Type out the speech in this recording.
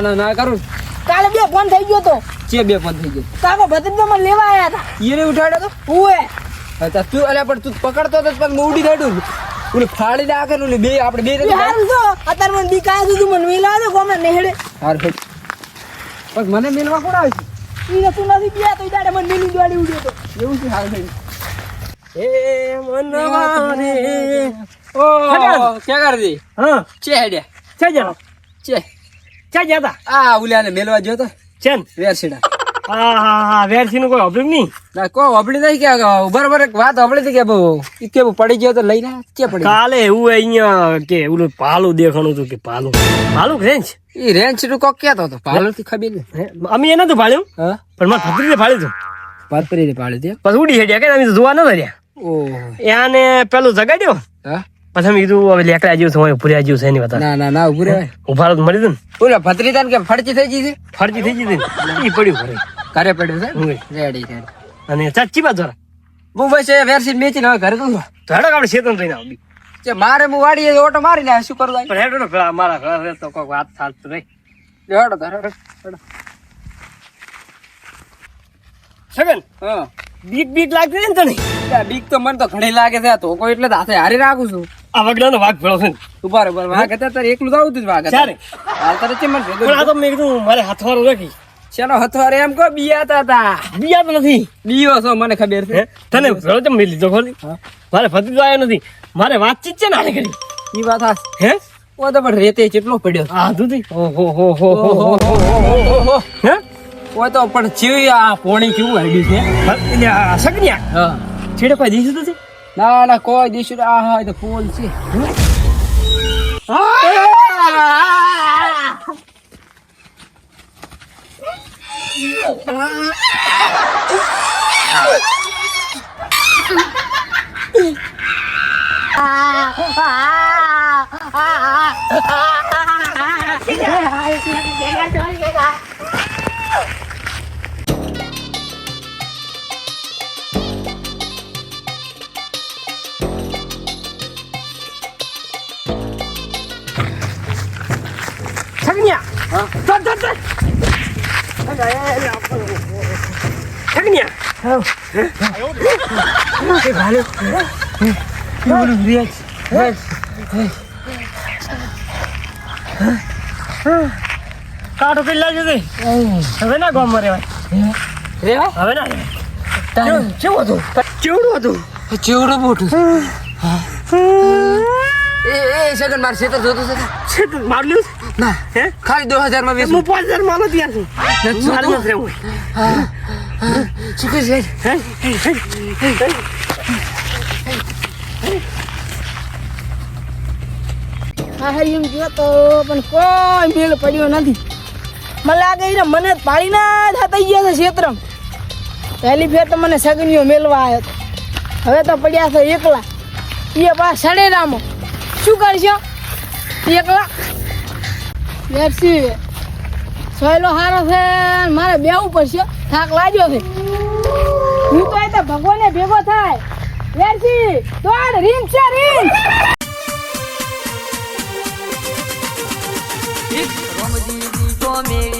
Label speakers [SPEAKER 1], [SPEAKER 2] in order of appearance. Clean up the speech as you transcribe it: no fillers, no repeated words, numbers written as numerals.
[SPEAKER 1] ના કરું.
[SPEAKER 2] કાલે 2 ફોન થઈ ગયો તો.
[SPEAKER 1] જે 2 ફોન થઈ ગયો.
[SPEAKER 2] કાકો ભત્રીજો મને લેવા આયા હતા.
[SPEAKER 1] ઈને ઉઠાડ્યો તો?
[SPEAKER 2] ઓએ.
[SPEAKER 1] અચ્છા તું અલ્યા પણ તું પકડતો તો પગ ઉડી થાડું. ઓલે ફાડી નાખે ને બે આપણે બે
[SPEAKER 2] એ હારું તો અત્યારે મને બીક આવે છે મને મેલા દે કોમે નેહડે.
[SPEAKER 1] હારું બસ મને મેલવા કોણ આવે છે?
[SPEAKER 2] ઈ તું નથી ગયા તો ઈડાડે મને મેલી દોડી ઉડ્યો તો.
[SPEAKER 1] એવું છે હાલ થઈ.
[SPEAKER 2] એ મનવારે
[SPEAKER 1] ઓ ક્યાં કર દી?
[SPEAKER 2] હા
[SPEAKER 1] ચે હેડ્યા
[SPEAKER 2] છે જણો
[SPEAKER 1] ચે
[SPEAKER 2] છે જતા
[SPEAKER 1] આ ઉલ્યાને મેલવા ગયો તો
[SPEAKER 2] ચેન
[SPEAKER 1] વેરસીડા.
[SPEAKER 2] હા વેરસી નું કોઈ ઓબ્લિક નહીં
[SPEAKER 1] ના કો હબળી નહીં કે બરાબર એક વાત હબળી હતી કે બહુ કે પડી ગયો તો લઈને ચે પડી
[SPEAKER 2] કાલે એવું અહીંયા કે ઓલું પાલું દેખાણું હતું કે પાલું રેન્જ
[SPEAKER 1] ઈ રેન્જ નું કોક કેતો હતો પાલર થી ખબર નહીં.
[SPEAKER 2] અમે એને તો ભાળ્યું
[SPEAKER 1] હા
[SPEAKER 2] પણ મારા ભત્રીને ભાળ્યું હતું
[SPEAKER 1] પાતરી પાડી દે
[SPEAKER 2] પછી ઉડી હેડ્યા કે અમે તો જોવા ન રહ્યા.
[SPEAKER 1] ઓ
[SPEAKER 2] એને પેલું જગાડ્યો
[SPEAKER 1] હા
[SPEAKER 2] પછી અમે કીધું હવે લેકડા જેવું છે ભૂર્યા જેવું છે એની વાત
[SPEAKER 1] ના ઉભું રે
[SPEAKER 2] ઉભા તો મળી દઉં ને
[SPEAKER 1] ઓલા ભત્રી તાન કે ફડચી થઈ ગઈ છે
[SPEAKER 2] ફરજી થઈ ગઈ એ પડ્યું ઘરે
[SPEAKER 1] ઘરે પડ્યો છે રેડી
[SPEAKER 2] અને ચાચી બાજુ
[SPEAKER 1] હું બસ વેરસી મેચી હવે ઘરે તું
[SPEAKER 2] તો હેડો આપણે શેતન થઈને આવી
[SPEAKER 1] છે મારે હું વાડીએ ઓટો મારીને શું કરું
[SPEAKER 2] પણ હેડો ને પેલા મારા ઘરે તો કોઈ વાત ચાલતું નહીં
[SPEAKER 1] હેડો હેડો
[SPEAKER 2] સગન
[SPEAKER 1] હા
[SPEAKER 2] બીક લાગતી ને તને
[SPEAKER 1] બીક તો મને તો ઘણી લાગે છે તો કોઈ એટલે હાથે હારી રાખું છું.
[SPEAKER 2] આ વગડાનો વાઘ ભેળો છે ને
[SPEAKER 1] ઉભા રે વાઘ હતા તારે એકલું જ આવતું જ વાઘ
[SPEAKER 2] ચારે
[SPEAKER 1] હાલ તારે ચેમ
[SPEAKER 2] પણ આ તો મેં કીધું મારે હાથવારું રાખી
[SPEAKER 1] શેનો હથવારે એમ કો બિયાતા હતા
[SPEAKER 2] બીજા તો નથી
[SPEAKER 1] બીયો છો મને ખબર છે
[SPEAKER 2] તને ભેળો ચમ મેં લીધો ખોલી મારે ભત્રીજો આવ્યો નથી મારે વાતચીત છે ને આને કરી
[SPEAKER 1] ઈ વાત હા
[SPEAKER 2] હે
[SPEAKER 1] ઓ તો પણ રેતે કેટલો પડ્યો
[SPEAKER 2] આ દૂધી ઓહો હો હો હો હો હે
[SPEAKER 1] ઓ તો પણ ચીવી આ પોણી કેવું આડ્યું છે
[SPEAKER 2] એટલે આ સગન્યા
[SPEAKER 1] હા
[SPEAKER 2] છેડે પાસે દીધું નથી
[SPEAKER 1] ના કોઈ દીશું આ હા તો પોલ છે
[SPEAKER 2] સગન્યા હા ચાલ સગન્યા હા કે ભાલે કેવું રિયાજ કાટો પેલા જશે હવે ના ગામ માં રેવાય હવે ના કેવું હતું
[SPEAKER 1] ચેવડું મોટું એ સગન માર ખેતર જોતું છે
[SPEAKER 2] મારલ્યું
[SPEAKER 1] ના
[SPEAKER 2] હે
[SPEAKER 1] ખાલી 2000 માં વેચું
[SPEAKER 2] હું 5000 માં નથી આશું મારલ્યું છે હું
[SPEAKER 1] શું કે છે
[SPEAKER 2] હા એમ જો તો પણ કોઈ મેળ પડ્યો નથી મને લાગે છે મને પાડી ના થઈ ગયા છે ક્ષેત્રમ પહેલી ફેર તો મને સગનીઓ મેળવા આવ્યો હતો હવે તો પડ્યા છે એકલા એ પા સડેરામાં શું કરશો એકલા વેરસી સોયલો હારો છે મારે બેવું પડશે થાક લાગ્યો છે હું તો એ તો ભગવાને ભેગો થાય વેરસી દોડ રીમ છે રીમ
[SPEAKER 3] રોમજી કો મેળી